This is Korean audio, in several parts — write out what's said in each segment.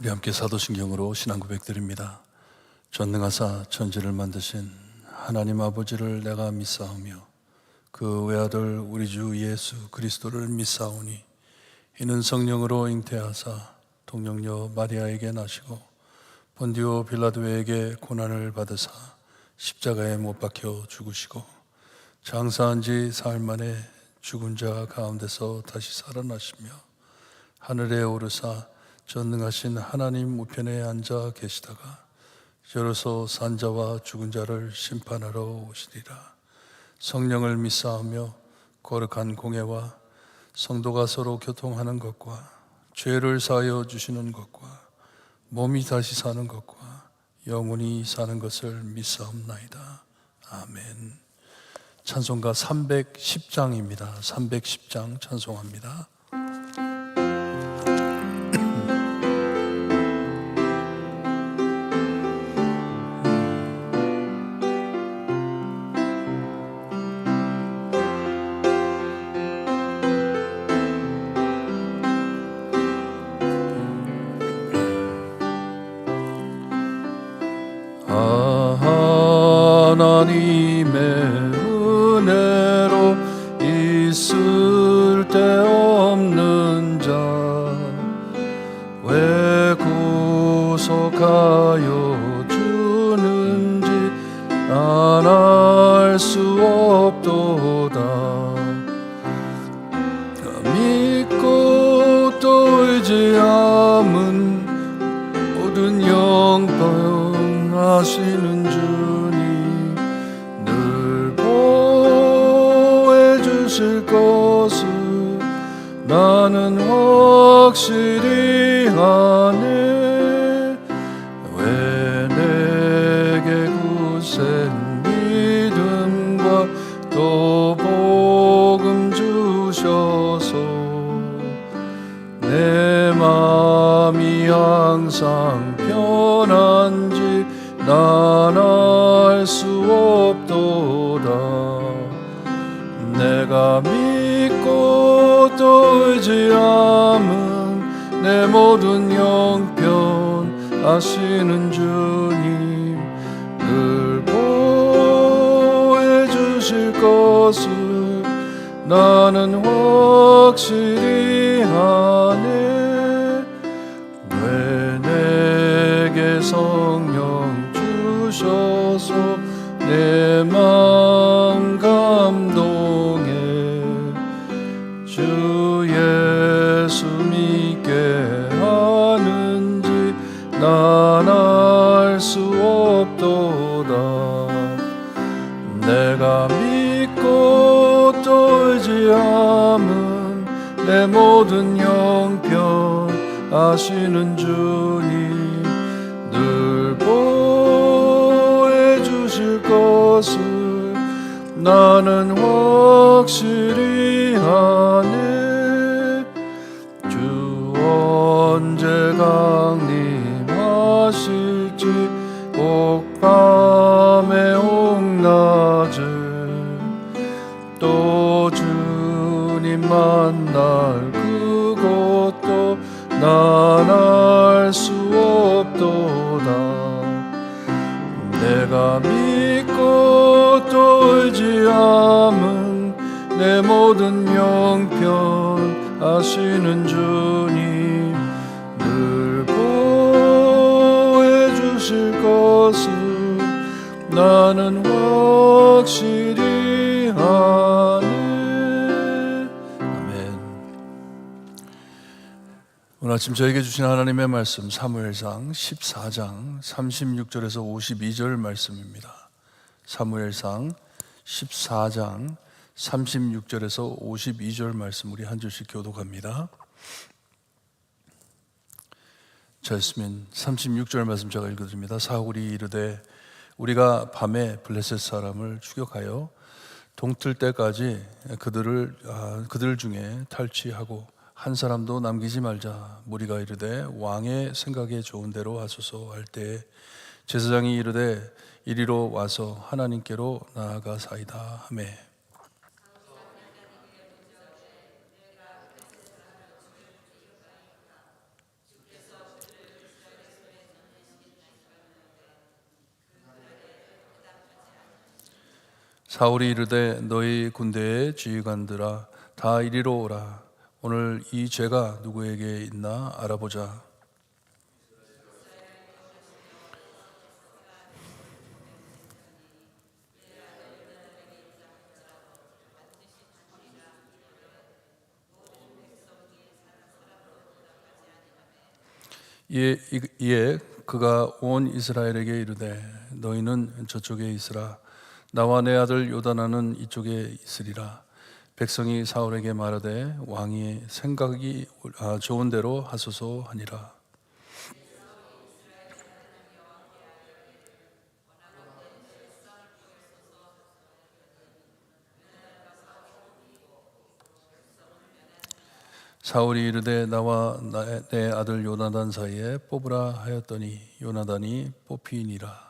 우리 함께 사도신경으로 신앙 고백드립니다. 전능하사 천지를 만드신 하나님 아버지를 내가 믿사오며 그 외아들 우리 주 예수 그리스도를 믿사오니 이는 성령으로 잉태하사 동정녀 마리아에게 나시고 본디오 빌라도에게 고난을 받으사 십자가에 못 박혀 죽으시고 장사한 지 사흘 만에 죽은 자 가운데서 다시 살아나시며 하늘에 오르사 전능하신 하나님 우편에 앉아 계시다가 저로서 산자와 죽은 자를 심판하러 오시리라. 성령을 믿사오며 거룩한 공회와 성도가 서로 교통하는 것과 죄를 사하여 주시는 것과 몸이 다시 사는 것과 영원히 사는 것을 믿사옵나이다. 아멘. 찬송가 310장입니다. 310장 찬송합니다. 하나님의 은혜로 있을 데 없는 자 왜 구속하여 주는지 난 알 수 없도다. 믿고 또 의지함은 모든 영광 하시는 주님 늘 보호해 주실 것을 나는 확실히 아네. 왜 내게 굳센 믿음과 또 복음 주셔서 내 마음이 항상 편한지 난 알 수 없도다. 내가 믿고 또 의지함은 내 모든 형편 하시는 주님 늘 보호해 주실 것을 나는 확실히 아네. 왜 내게 성령 주셔서 내 마음 감동해 주 예수 믿게 하는지 난 알 수 없도다. 내가 믿고 또 의지함은 내 모든 형편 하시는 주님 늘 보호해 주실 것을 나는 확실히 아네. 주 언제 강림하실지 옥밤에 옥낮을 또 주님 만날 그것도 난 알 수 없도다. 내가 믿고 또 의지함은 내 모든 형편 하시는 주님 늘 보호해 주실 것을 나는 확실히 아네. 아멘. 오늘 아침 저에게 주신 하나님의 말씀 사무엘상 14장 36절에서 52절 말씀입니다. 사무엘상 14장 36절에서 52절 말씀 우리 한 절씩 교독합니다. 자, 있으면 36절 말씀 제가 읽어드립니다. 사울이 이르되 우리가 밤에 블레셋 사람을 추격하여 동틀 때까지 그들 중에 탈취하고 한 사람도 남기지 말자. 무리가 이르되 왕의 생각에 좋은 대로 하소서 할 때에 제사장이 이르되 이리로 와서 하나님께로 나아가사이다 하매 사울이 이르되 너희 군대의 지휘관들아 다 이리로 오라. 오늘 이 죄가 누구에게 있나 알아보자. 이에 그가 온 이스라엘에게 이르되 너희는 저쪽에 있으라. 나와 내 아들 요다나는 이쪽에 있으리라. 백성이 사울에게 말하되 왕이 생각이 좋은 대로 하소서 하니라. 사울이 이르되 나와 내 아들 요나단 사이에 뽑으라 하였더니 요나단이 뽑히니라.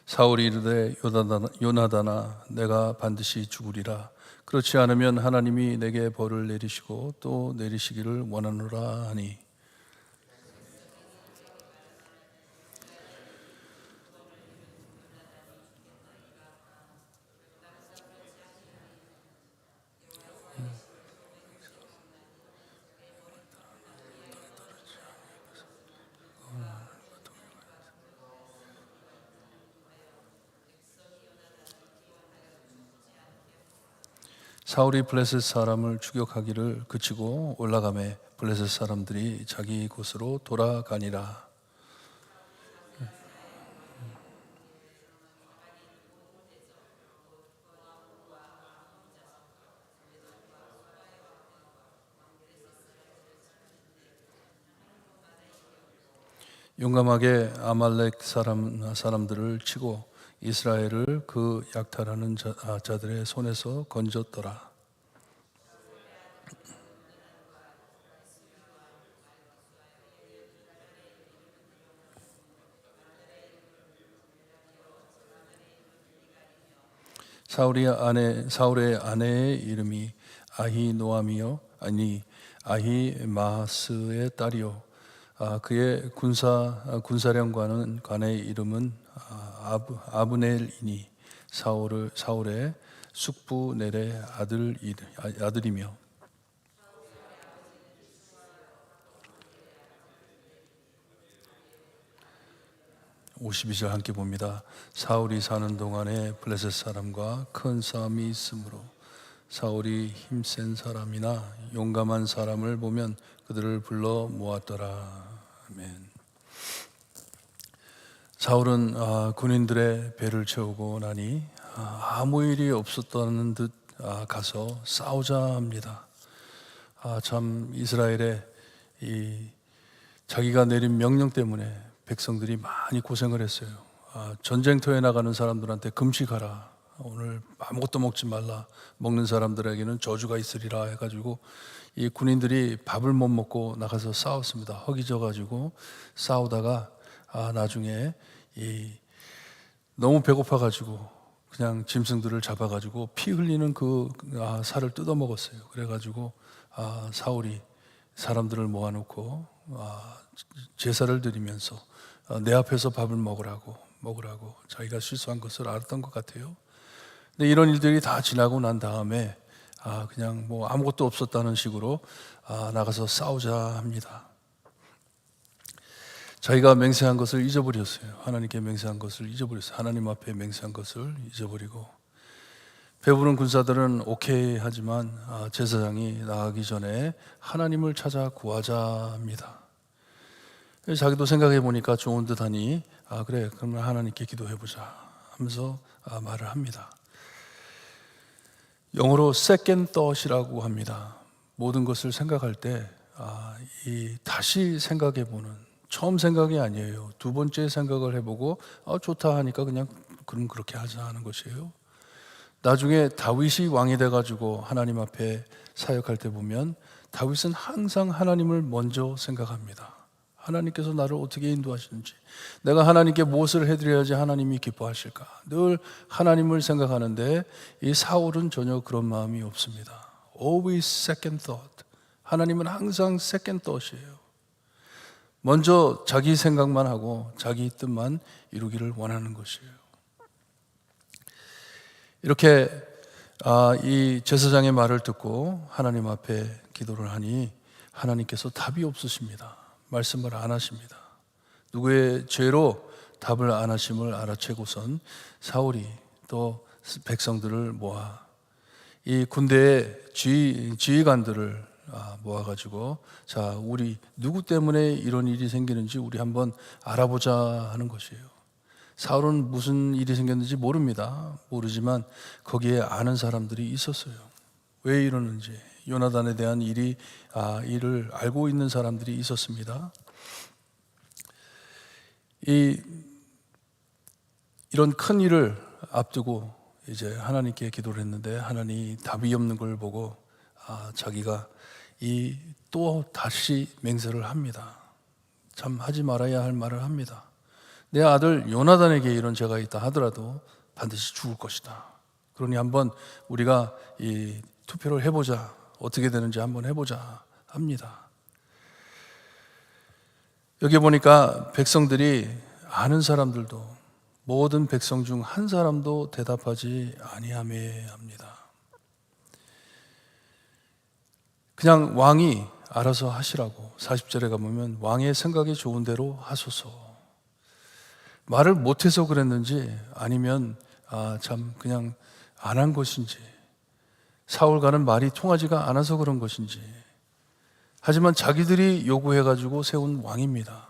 사울이 이르되 요나단아 내가 반드시 죽으리라. 그렇지 않으면 하나님이 내게 벌을 내리시고 또 내리시기를 원하노라 하니 사울이 블레셋 사람을 추격하기를 그치고 올라가매 블레셋 사람들이 자기 곳으로 돌아가니라. 용감하게 아말렉 사람들을 치고 이스라엘을 그 약탈하는 자들의 손에서 건졌더라. 사울의 아내의 이름이 아히노아미요 아니 아히마스의 딸이요. 그의 군사령관의 이름은 아브넬이니 사울의 숙부 넬의 아들이며 52절 함께 봅니다. 사울이 사는 동안에 블레셋 사람과 큰 싸움이 있으므로 사울이 힘센 사람이나 용감한 사람을 보면 그들을 불러 모았더라. 아멘. 사울은 군인들의 배를 채우고 나니 아무 일이 없었다는 듯 가서 싸우자 합니다. 참 이스라엘의 이 자기가 내린 명령 때문에 백성들이 많이 고생을 했어요. 전쟁터에 나가는 사람들한테 금식하라. 오늘 아무것도 먹지 말라. 먹는 사람들에게는 저주가 있으리라 해가지고 이 군인들이 밥을 못 먹고 나가서 싸웠습니다. 허기져가지고 싸우다가 나중에 너무 배고파가지고 그냥 짐승들을 잡아가지고 피 흘리는 그 살을 뜯어 먹었어요. 그래가지고 사울이 사람들을 모아놓고 제사를 드리면서 내 앞에서 밥을 먹으라고 자기가 실수한 것을 알았던 것 같아요. 근데 이런 일들이 다 지나고 난 다음에 그냥 뭐 아무것도 없었다는 식으로 나가서 싸우자 합니다. 자기가 맹세한 것을 잊어버렸어요. 하나님께 맹세한 것을 잊어버렸어요. 하나님 앞에 맹세한 것을 잊어버리고 배부른 군사들은 오케이 하지만 제사장이 나가기 전에 하나님을 찾아 구하자 합니다. 자기도 생각해 보니까 좋은 듯하니 그래 그러면 하나님께 기도해보자 하면서 말을 합니다. 영어로 second thought이라고 합니다. 모든 것을 생각할 때 다시 생각해보는, 처음 생각이 아니에요. 두 번째 생각을 해보고 좋다 하니까 그럼 그렇게 하자 하는 것이에요. 나중에 다윗이 왕이 돼가지고 하나님 앞에 사역할 때 보면 다윗은 항상 하나님을 먼저 생각합니다. 하나님께서 나를 어떻게 인도하시는지, 내가 하나님께 무엇을 해드려야지 하나님이 기뻐하실까, 늘 하나님을 생각하는데 이 사울은 전혀 그런 마음이 없습니다. Always second thought. 하나님은 항상 second thought이에요. 먼저 자기 생각만 하고 자기 뜻만 이루기를 원하는 것이에요. 이렇게 이 제사장의 말을 듣고 하나님 앞에 기도를 하니 하나님께서 답이 없으십니다. 말씀을 안 하십니다. 누구의 죄로 답을 안 하심을 알아채고선 사울이 또 백성들을 모아 이 군대의 지휘관들을 모아가지고, 자, 우리 누구 때문에 이런 일이 생기는지 우리 한번 알아보자 하는 것이에요. 사울은 무슨 일이 생겼는지 모릅니다. 모르지만 거기에 아는 사람들이 있었어요. 왜 이러는지, 요나단에 대한 일을 알고 있는 사람들이 있었습니다. 이런 큰 일을 앞두고 이제 하나님께 기도를 했는데 하나님이 답이 없는 걸 보고 자기가 또 다시 맹세를 합니다. 참 하지 말아야 할 말을 합니다. 내 아들 요나단에게 이런 죄가 있다 하더라도 반드시 죽을 것이다. 그러니 한번 우리가 이 투표를 해보자. 어떻게 되는지 한번 해보자 합니다. 여기 보니까 백성들이 아는 사람들도 모든 백성 중 한 사람도 대답하지 아니하매 합니다. 그냥 왕이 알아서 하시라고 40절에 가보면 왕의 생각이 좋은 대로 하소서. 말을 못해서 그랬는지 아니면 참 그냥 안 한 것인지, 사울과는 말이 통하지가 않아서 그런 것인지, 하지만 자기들이 요구해가지고 세운 왕입니다.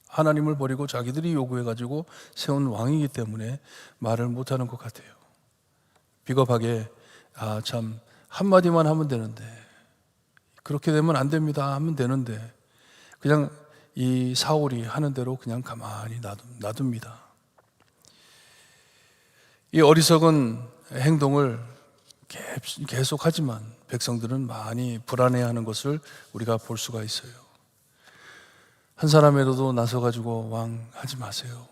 하나님을 버리고 자기들이 요구해가지고 세운 왕이기 때문에 말을 못하는 것 같아요. 비겁하게 참 한마디만 하면 되는데, 그렇게 되면 안 됩니다 하면 되는데 그냥 이 사울이 하는 대로 그냥 가만히 놔둡니다. 이 어리석은 행동을 계속하지만 백성들은 많이 불안해하는 것을 우리가 볼 수가 있어요. 한 사람이라도 나서가지고 왕 하지 마세요.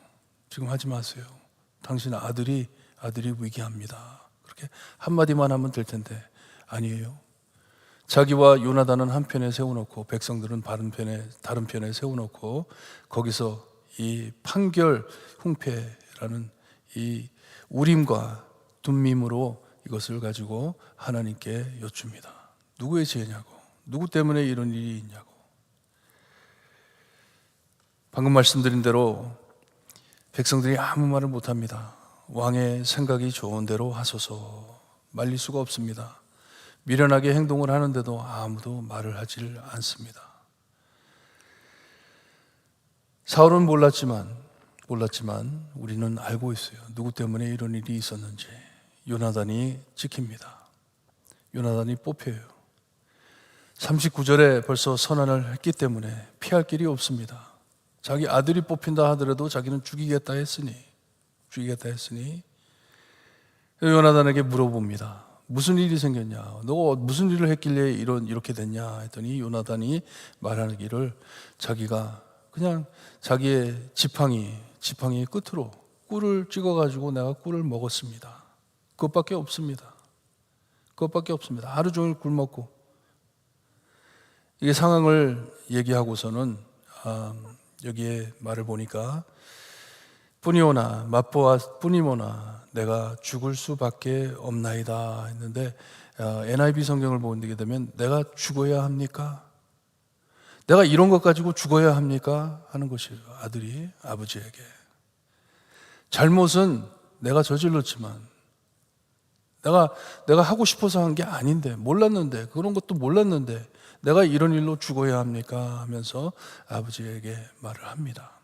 지금 하지 마세요. 당신 아들이 위기합니다. 그렇게 한마디만 하면 될 텐데 아니에요. 자기와 요나단은 한편에 세워놓고 백성들은 다른 편에 세워놓고 거기서 이 판결 훈패라는 이 우림과 둠밈으로 이것을 가지고 하나님께 여쭙니다. 누구의 죄냐고, 누구 때문에 이런 일이 있냐고. 방금 말씀드린 대로 백성들이 아무 말을 못합니다. 왕의 생각이 좋은 대로 하소서. 말릴 수가 없습니다. 미련하게 행동을 하는데도 아무도 말을 하질 않습니다. 사울은 몰랐지만 우리는 알고 있어요. 누구 때문에 이런 일이 있었는지. 요나단이 지킵니다. 요나단이 뽑혀요. 39절에 벌써 선언을 했기 때문에 피할 길이 없습니다. 자기 아들이 뽑힌다 하더라도 자기는 죽이겠다 했으니 요나단에게 물어봅니다. 무슨 일이 생겼냐? 너가 무슨 일을 했길래 이렇게 됐냐? 했더니 요나단이 말하기를 자기가 그냥 자기의 지팡이 끝으로 꿀을 찍어가지고 내가 꿀을 먹었습니다. 그것밖에 없습니다. 하루 종일 꿀 먹고. 이게 상황을 얘기하고서는 여기에 말을 보니까 뿌니오나 맛보아 뿌니모나 내가 죽을 수밖에 없나이다 했는데 NIV 성경을 보게 되면 내가 죽어야 합니까? 내가 이런 것 가지고 죽어야 합니까? 하는 것이에요. 아들이 아버지에게. 잘못은 내가 저질렀지만 내가 하고 싶어서 한 게 아닌데 몰랐는데 그런 것도 몰랐는데 내가 이런 일로 죽어야 합니까? 하면서 아버지에게 말을 합니다.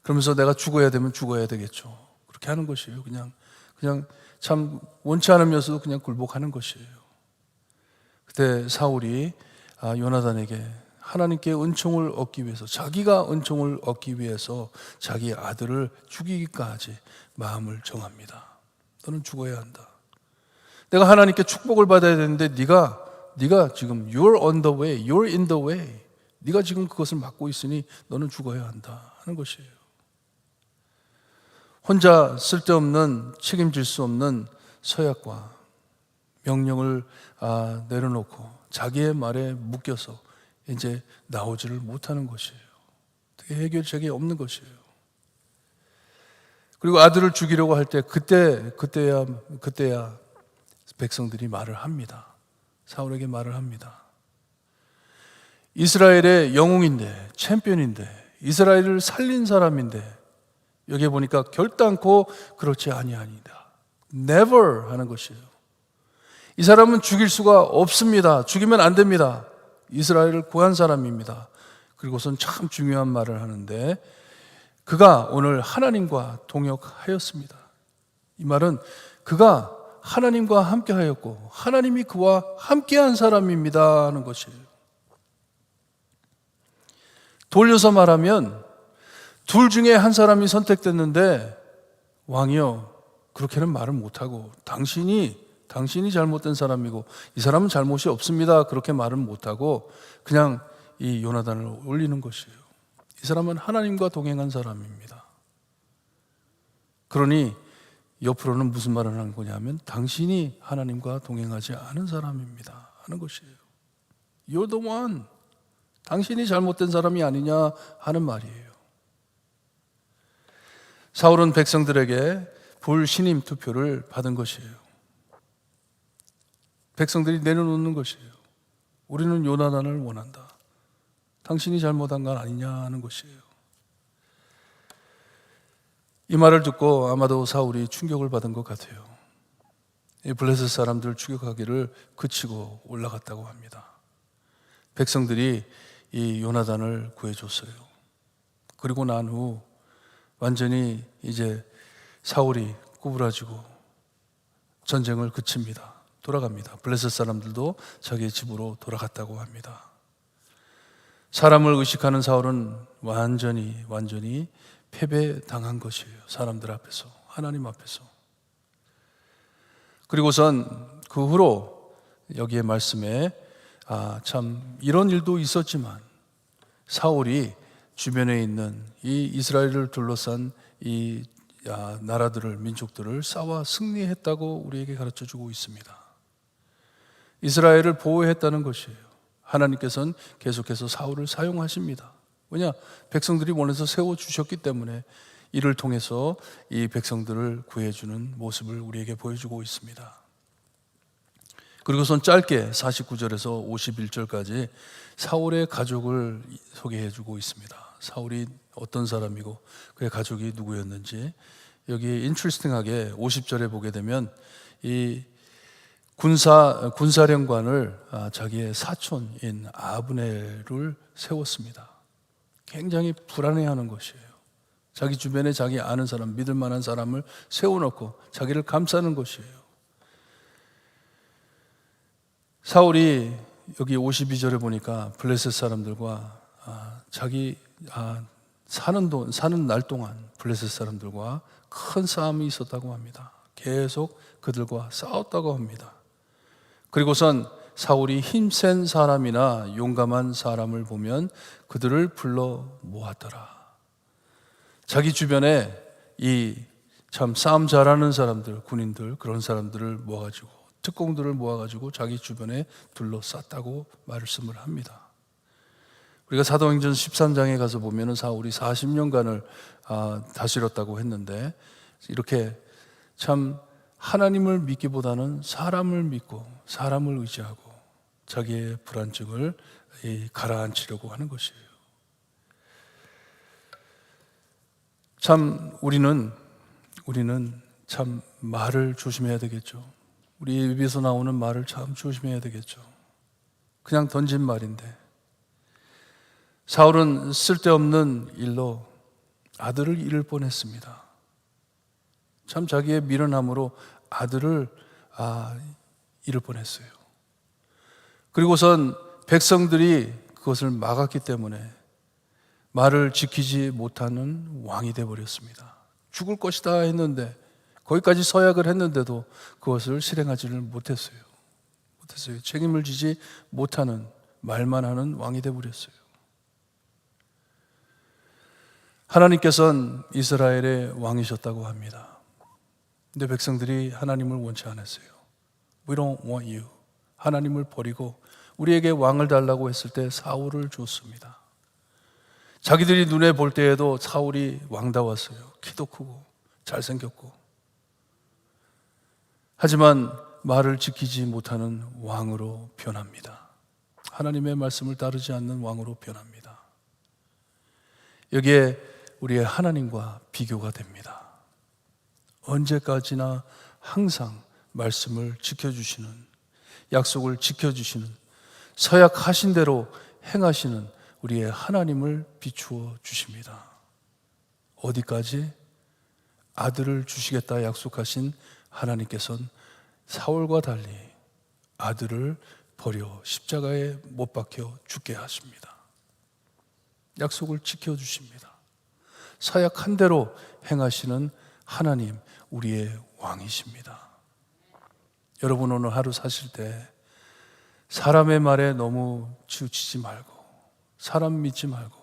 그러면서 내가 죽어야 되면 죽어야 되겠죠. 그렇게 하는 것이에요. 그냥 참 원치 않으면서도 그냥 굴복하는 것이에요. 그때 사울이 요나단에게 하나님께 은총을 얻기 위해서, 자기가 은총을 얻기 위해서 자기 아들을 죽이기까지 마음을 정합니다. 너는 죽어야 한다. 내가 하나님께 축복을 받아야 되는데 네가 지금 you're on the way, you're in the way. 네가 지금 그것을 맡고 있으니 너는 죽어야 한다 하는 것이에요. 혼자 쓸데없는 책임질 수 없는 서약과 명령을 내려놓고 자기의 말에 묶여서 이제 나오지를 못하는 것이에요. 해결책이 없는 것이에요. 그리고 아들을 죽이려고 할 때 그때야 백성들이 말을 합니다. 사울에게 말을 합니다. 이스라엘의 영웅인데, 챔피언인데, 이스라엘을 살린 사람인데, 여기에 보니까 결단코 그렇지 아니하니다. Never 하는 것이에요. 이 사람은 죽일 수가 없습니다. 죽이면 안 됩니다. 이스라엘을 구한 사람입니다. 그리고선 참 중요한 말을 하는데, 그가 오늘 하나님과 동역하였습니다. 이 말은 그가 하나님과 함께 하였고 하나님이 그와 함께한 사람입니다 하는 것이에요. 돌려서 말하면 둘 중에 한 사람이 선택됐는데 왕이요, 그렇게는 말을 못하고 당신이 잘못된 사람이고 이 사람은 잘못이 없습니다 그렇게 말은 못하고 그냥 이 요나단을 올리는 것이에요. 이 사람은 하나님과 동행한 사람입니다. 그러니 옆으로는 무슨 말을 하는 거냐면 당신이 하나님과 동행하지 않은 사람입니다 하는 것이에요. You're the one. 당신이 잘못된 사람이 아니냐 하는 말이에요. 사울은 백성들에게 불신임 투표를 받은 것이에요. 백성들이 내려놓는 것이에요. 우리는 요나단을 원한다. 당신이 잘못한 건 아니냐 하는 것이에요. 이 말을 듣고 아마도 사울이 충격을 받은 것 같아요. 이 블레셋 사람들 추격하기를 그치고 올라갔다고 합니다. 백성들이 이 요나단을 구해줬어요. 그리고 난 후 완전히 이제 사울이 구부라지고 전쟁을 그칩니다. 돌아갑니다. 블레셋 사람들도 자기의 집으로 돌아갔다고 합니다. 사람을 의식하는 사울은 완전히 패배당한 것이에요. 사람들 앞에서, 하나님 앞에서. 그리고선 그 후로 여기에 말씀에 참 이런 일도 있었지만 사울이 주변에 있는 이 이스라엘을 둘러싼 이 나라들을, 민족들을 싸워 승리했다고 우리에게 가르쳐주고 있습니다. 이스라엘을 보호했다는 것이에요. 하나님께서는 계속해서 사울을 사용하십니다. 왜냐? 백성들이 원해서 세워주셨기 때문에 이를 통해서 이 백성들을 구해주는 모습을 우리에게 보여주고 있습니다. 그리고선 짧게 49절에서 51절까지 사울의 가족을 소개해주고 있습니다. 사울이 어떤 사람이고 그의 가족이 누구였는지. 여기 인트레스팅하게 50절에 보게 되면 이 군사령관을 자기의 사촌인 아브넬을 세웠습니다. 굉장히 불안해하는 것이에요. 자기 주변에 자기 아는 사람, 믿을 만한 사람을 세워놓고 자기를 감싸는 것이에요. 사울이 여기 52절에 보니까 블레셋 사람들과 자기 사는 날 동안 블레셋 사람들과 큰 싸움이 있었다고 합니다. 계속 그들과 싸웠다고 합니다. 그리고선 사울이 힘센 사람이나 용감한 사람을 보면 그들을 불러 모았더라. 자기 주변에 이 참 싸움 잘하는 사람들, 군인들, 그런 사람들을 모아가지고, 특공들을 모아가지고 자기 주변에 둘러쌌다고 말씀을 합니다. 우리가 사도행전 13장에 가서 보면 사울이 40년간을 다스렸다고 했는데, 이렇게 참 하나님을 믿기보다는 사람을 믿고 사람을 의지하고 자기의 불안증을 가라앉히려고 하는 것이에요. 참 우리는 참 말을 조심해야 되겠죠. 우리 입에서 나오는 말을 참 조심해야 되겠죠. 그냥 던진 말인데 사울은 쓸데없는 일로 아들을 잃을 뻔했습니다. 참 자기의 미련함으로 아들을 잃을 뻔했어요. 그리고선 백성들이 그것을 막았기 때문에 말을 지키지 못하는 왕이 되어버렸습니다. 죽을 것이다 했는데, 거기까지 서약을 했는데도 그것을 실행하지를 못했어요. 책임을 지지 못하는, 말만 하는 왕이 되어버렸어요. 하나님께서는 이스라엘의 왕이셨다고 합니다. 근데 백성들이 하나님을 원치 않았어요. We don't want you. 하나님을 버리고 우리에게 왕을 달라고 했을 때 사울을 줬습니다. 자기들이 눈에 볼 때에도 사울이 왕다웠어요. 키도 크고 잘생겼고. 하지만 말을 지키지 못하는 왕으로 변합니다. 하나님의 말씀을 따르지 않는 왕으로 변합니다. 여기에 우리의 하나님과 비교가 됩니다. 언제까지나 항상 말씀을 지켜주시는, 약속을 지켜주시는, 서약하신 대로 행하시는 우리의 하나님을 비추어 주십니다. 어디까지? 아들을 주시겠다 약속하신 하나님께서는 사울과 달리 아들을 버려 십자가에 못 박혀 죽게 하십니다. 약속을 지켜주십니다. 서약한 대로 행하시는 하나님, 우리의 왕이십니다. 여러분, 오늘 하루 사실 때 사람의 말에 너무 치우치지 말고, 사람 믿지 말고,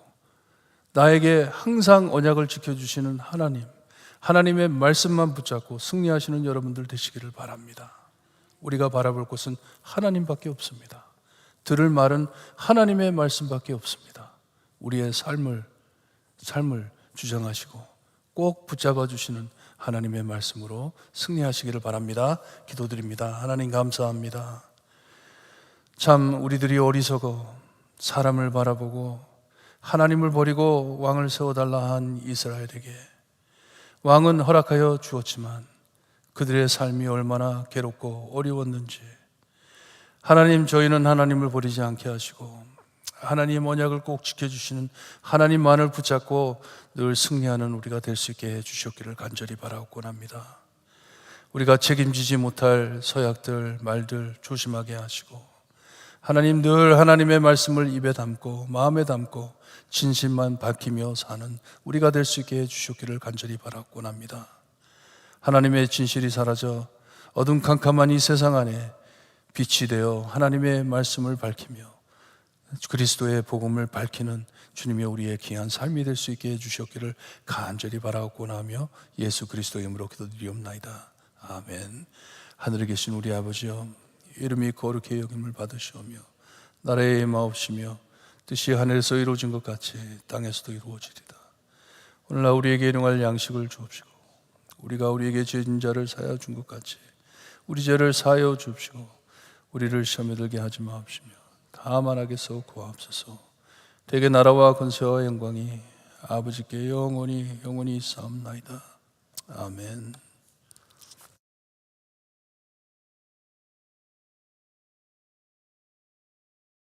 나에게 항상 언약을 지켜주시는 하나님, 하나님의 말씀만 붙잡고 승리하시는 여러분들 되시기를 바랍니다. 우리가 바라볼 곳은 하나님밖에 없습니다. 들을 말은 하나님의 말씀밖에 없습니다. 우리의 삶을 주장하시고 꼭 붙잡아 주시는 하나님의 말씀으로 승리하시기를 바랍니다. 기도드립니다. 하나님 감사합니다. 참 우리들이 어리석어 사람을 바라보고 하나님을 버리고 왕을 세워달라 한 이스라엘에게 왕은 허락하여 주었지만 그들의 삶이 얼마나 괴롭고 어려웠는지, 하나님, 저희는 하나님을 버리지 않게 하시고 하나님 언약을 꼭 지켜주시는 하나님만을 붙잡고 늘 승리하는 우리가 될 수 있게 해주셨기를 간절히 바라곤 합니다. 우리가 책임지지 못할 서약들, 말들 조심하게 하시고, 하나님, 늘 하나님의 말씀을 입에 담고 마음에 담고 진실만 밝히며 사는 우리가 될 수 있게 해주셨기를 간절히 바라곤 합니다. 하나님의 진실이 사라져 어둠 캄캄한 이 세상 안에 빛이 되어 하나님의 말씀을 밝히며 그리스도의 복음을 밝히는 주님의 우리의 귀한 삶이 될 수 있게 해주셨기를 간절히 바라곤 하며 예수 그리스도의 이름으로 기도드리옵나이다. 아멘. 하늘에 계신 우리 아버지여, 이름이 거룩히 여김을 받으시오며 나라의 임하옵시며 뜻이 하늘에서 이루어진 것 같이 땅에서도 이루어지리다. 오늘날 우리에게 일용할 양식을 주옵시고 우리가 우리에게 죄진 자를 사하여 준 것 같이 우리 죄를 사하여 주옵시고 우리를 시험에 들게 하지 마옵시며 다만 악에서 구하옵소서. 대개 나라와 권세와 영광이 아버지께 영원히 있사옵나이다. 아멘.